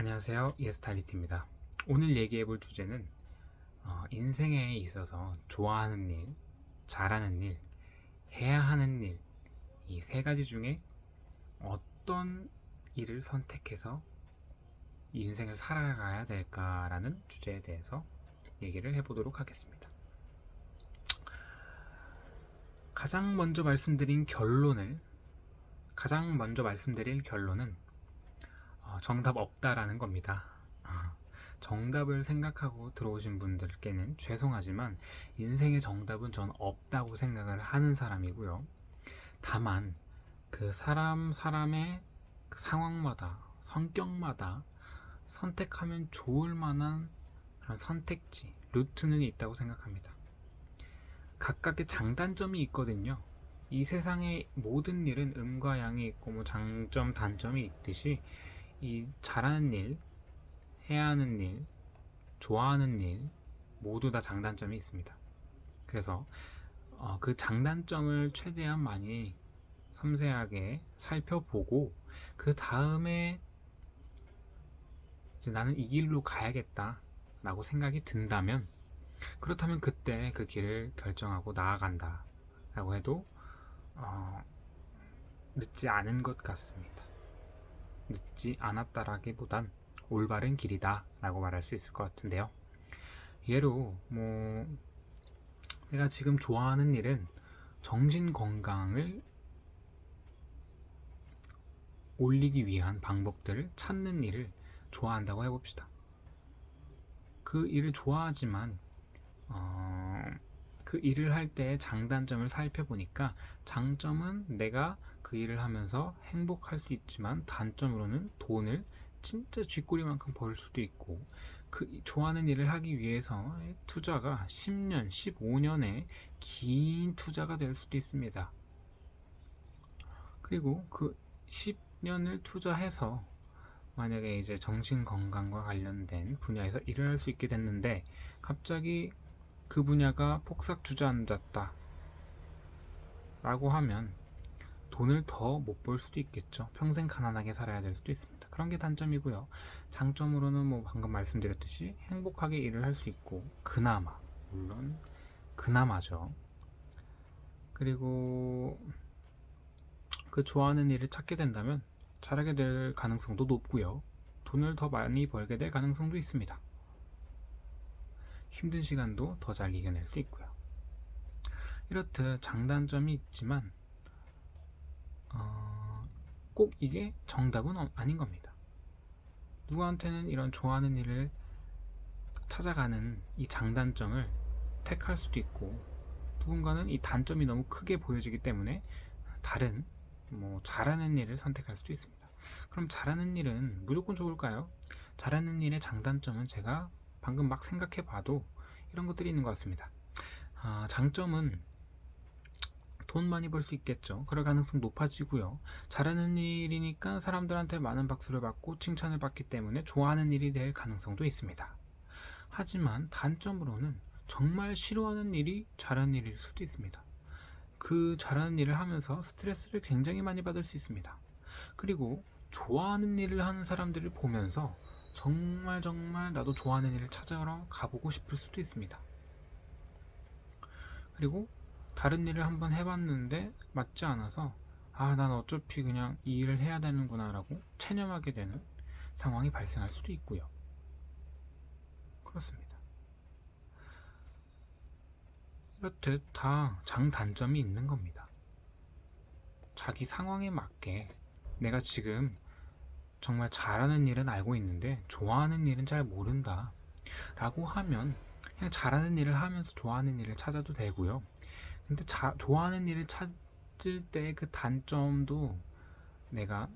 안녕하세요. 예스탈리티입니다. 오늘 얘기해 볼 주제는 인생에 있어서 좋아하는 일, 잘하는 일, 해야 하는 일, 이 세 가지 중에 어떤 일을 선택해서 이 인생을 살아가야 될까라는 주제에 대해서 얘기를 해보도록 하겠습니다. 가장 먼저 말씀드릴 결론은 정답 없다라는 겁니다. 정답을 생각하고 들어오신 분들께는 죄송하지만 인생의 정답은 전 없다고 생각을 하는 사람이고요. 다만 그 사람의 그 상황마다 성격마다 선택하면 좋을 만한 그런 선택지, 루트는 있다고 생각합니다. 각각의 장단점이 있거든요. 이 세상의 모든 일은 음과 양이 있고 장점, 단점이 있듯이 이 잘하는 일, 해야 하는 일, 좋아하는 일 모두 다 장단점이 있습니다. 그래서 그 장단점을 최대한 많이 섬세하게 살펴보고 그 다음에 이제 나는 이 길로 가야겠다 라고 생각이 든다면, 그렇다면 그때 그 길을 결정하고 나아간다 라고 해도 늦지 않은 것 같습니다. 늦지 않았다라기보단 올바른 길이다 라고 말할 수 있을 것 같은데요. 예로 내가 지금 좋아하는 일은 정신 건강을 올리기 위한 방법들을 찾는 일을 좋아한다고 해봅시다. 그 일을 좋아하지만 그 일을 할 때의 장단점을 살펴보니까 장점은 내가 그 일을 하면서 행복할 수 있지만 단점으로는 돈을 진짜 쥐꼬리만큼 벌 수도 있고, 그 좋아하는 일을 하기 위해서 투자가 10년, 15년의 긴 투자가 될 수도 있습니다. 그리고 그 10년을 투자해서 만약에 이제 정신건강과 관련된 분야에서 일을 할 수 있게 됐는데 갑자기 그 분야가 폭삭 주저앉았다 라고 하면 돈을 더 못 벌 수도 있겠죠. 평생 가난하게 살아야 될 수도 있습니다. 그런 게 단점이고요. 장점으로는 방금 말씀드렸듯이 행복하게 일을 할 수 있고, 그나마, 물론 그나마죠. 그리고 그 좋아하는 일을 찾게 된다면 잘하게 될 가능성도 높고요. 돈을 더 많이 벌게 될 가능성도 있습니다. 힘든 시간도 더 잘 이겨낼 수 있고요. 이렇듯 장단점이 있지만 꼭 이게 정답은 아닌 겁니다. 누구한테는 이런 좋아하는 일을 찾아가는 이 장단점을 택할 수도 있고, 누군가는 이 단점이 너무 크게 보여지기 때문에 다른 잘하는 일을 선택할 수도 있습니다. 그럼 잘하는 일은 무조건 좋을까요? 잘하는 일의 장단점은 제가 방금 막 생각해 봐도 이런 것들이 있는 것 같습니다. 장점은 돈 많이 벌 수 있겠죠. 그럴 가능성 높아지고요. 잘하는 일이니까 사람들한테 많은 박수를 받고 칭찬을 받기 때문에 좋아하는 일이 될 가능성도 있습니다. 하지만 단점으로는 정말 싫어하는 일이 잘하는 일일 수도 있습니다. 그 잘하는 일을 하면서 스트레스를 굉장히 많이 받을 수 있습니다. 그리고 좋아하는 일을 하는 사람들을 보면서 정말 나도 좋아하는 일을 찾아러 가보고 싶을 수도 있습니다. 그리고 다른 일을 한번 해봤는데 맞지 않아서 난 어차피 그냥 이 일을 해야 되는구나 라고 체념하게 되는 상황이 발생할 수도 있고요. 그렇습니다. 이렇듯 다 장단점이 있는 겁니다. 자기 상황에 맞게 내가 지금 정말 잘하는 일은 알고 있는데 좋아하는 일은 잘 모른다 라고 하면 그냥 잘하는 일을 하면서 좋아하는 일을 찾아도 되고요. 근데 좋아하는 일을 찾을 때 그 단점도 내가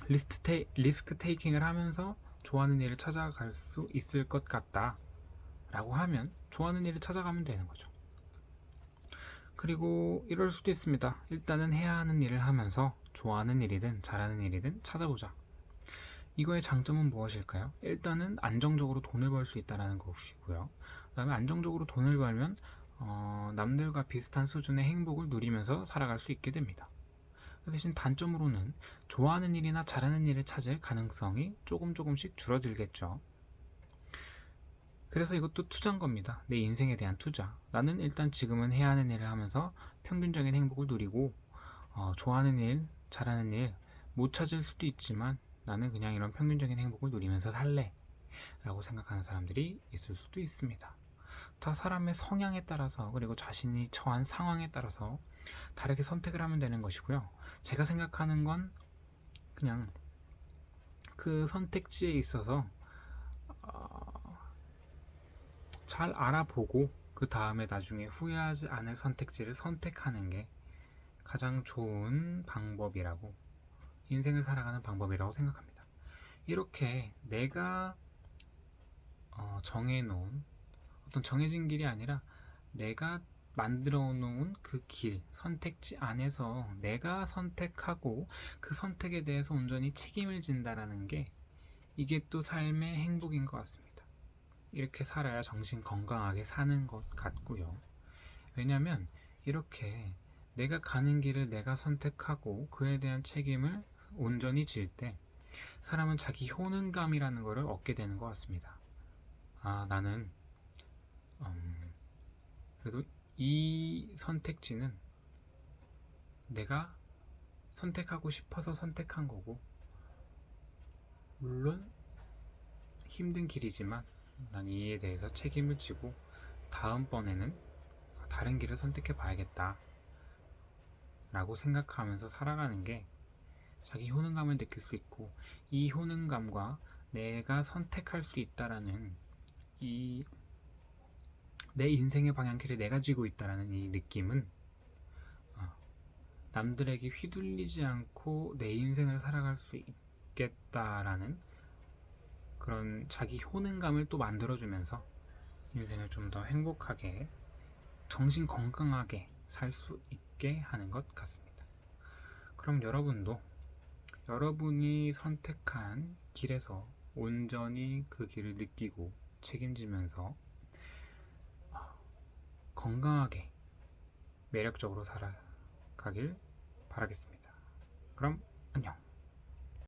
리스크 테이킹을 하면서 좋아하는 일을 찾아갈 수 있을 것 같다 라고 하면 좋아하는 일을 찾아가면 되는 거죠. 그리고 이럴 수도 있습니다. 일단은 해야 하는 일을 하면서 좋아하는 일이든 잘하는 일이든 찾아보자. 이거의 장점은 무엇일까요? 일단은 안정적으로 돈을 벌 수 있다는 것이고요. 그 다음에 안정적으로 돈을 벌면 남들과 비슷한 수준의 행복을 누리면서 살아갈 수 있게 됩니다. 그 대신 단점으로는 좋아하는 일이나 잘하는 일을 찾을 가능성이 조금씩 줄어들겠죠. 그래서 이것도 투자인 겁니다. 내 인생에 대한 투자. 나는 일단 지금은 해야 하는 일을 하면서 평균적인 행복을 누리고 좋아하는 일, 잘하는 일 못 찾을 수도 있지만 나는 그냥 이런 평균적인 행복을 누리면서 살래 라고 생각하는 사람들이 있을 수도 있습니다. 다 사람의 성향에 따라서 그리고 자신이 처한 상황에 따라서 다르게 선택을 하면 되는 것이고요. 제가 생각하는 건 그냥 그 선택지에 있어서 잘 알아보고 그 다음에 나중에 후회하지 않을 선택지를 선택하는 게 가장 좋은 방법이라고, 인생을 살아가는 방법이라고 생각합니다. 이렇게 내가 정해놓은 어떤 정해진 길이 아니라 내가 만들어 놓은 그 길, 선택지 안에서 내가 선택하고 그 선택에 대해서 온전히 책임을 진다라는 게 이게 또 삶의 행복인 것 같습니다. 이렇게 살아야 정신 건강하게 사는 것 같고요. 왜냐면 이렇게 내가 가는 길을 내가 선택하고 그에 대한 책임을 온전히 질 때 사람은 자기 효능감이라는 것을 얻게 되는 것 같습니다. 나는 그래도 이 선택지는 내가 선택하고 싶어서 선택한 거고, 물론 힘든 길이지만 난 이에 대해서 책임을 지고 다음번에는 다른 길을 선택해 봐야겠다 라고 생각하면서 살아가는 게 자기 효능감을 느낄 수 있고, 이 효능감과 내가 선택할 수 있다라는 이 내 인생의 방향키를 내가 쥐고 있다라는 이 느낌은 남들에게 휘둘리지 않고 내 인생을 살아갈 수 있겠다라는 그런 자기 효능감을 또 만들어주면서 인생을 좀 더 행복하게, 정신 건강하게 살 수 있게 하는 것 같습니다. 그럼 여러분도 여러분이 선택한 길에서 온전히 그 길을 느끼고 책임지면서 건강하게 매력적으로 살아가길 바라겠습니다. 그럼 안녕.